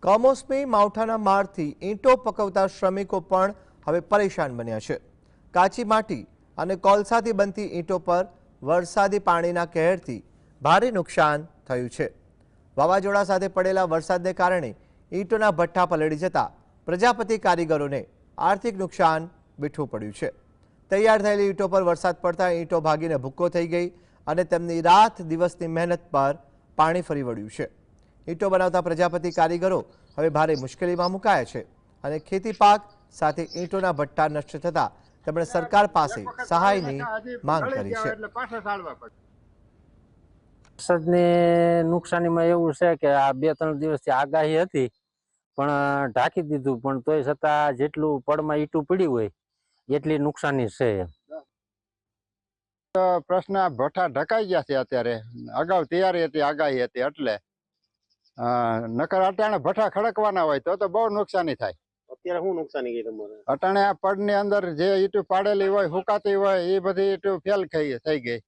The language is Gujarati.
કમોસમી માવઠાના મારથી ઈંટો પકવતા શ્રમિકો પણ હવે પરેશાન બન્યા છે। કાચી માટી અને કોલસાથી બનતી ઈંટો પર વરસાદી પાણીના કહેરથી ભારે નુકસાન થયું છે। વાવાઝોડા સાથે પડેલા વરસાદને કારણે ઈંટોના ભઠ્ઠા પલળી જતા પ્રજાપતિ કારીગરોને આર્થિક નુકસાન વેઠવું પડ્યું છે। તૈયાર થયેલી ઈંટો પર વરસાદ પડતા ઈંટો ભાગીને ભૂક્કો થઈ ગઈ અને તેમની રાત દિવસની મહેનત પર પાણી ફરી વળ્યું છે। ઈંટો બનાવતા પ્રજાપતિ કારીગરો હવે ભારે મુશ્કેલીમાં મુકાયા છે અને ખેતી પાક સાથે ઈંટોના ભઠ્ઠા નષ્ટ થતા તેમણે સરકાર પાસે સહાયની માંગ કરી છે। વરસાદની નુકસાનીમાં એવું છે કે આ 2-3 દિવસથી આગાહી હતી પણ ઢાંકી દીધું, પણ તોય છતાં જેટલું પડમાં ઈંટું પડ્યું હોય એટલી નુકસાની છે। પ્રશ્ન ભઠ્ઠા ઢકાઈ ગયા છે। અત્યારે અગાઉ તૈયારી હતી, આગાહી હતી એટલે નકર અટાણે ભઠ્ઠા ખડકવાના હોય તો બહુ નુકસાની થાય। અત્યારે શું નુકસાની ગઈ તમારે? અટાણે આ પડની અંદર જે ઈંટું પાડેલી હોય, હુકાતી હોય, એ બધી ઈંટું ફેલ થઈ ગઈ।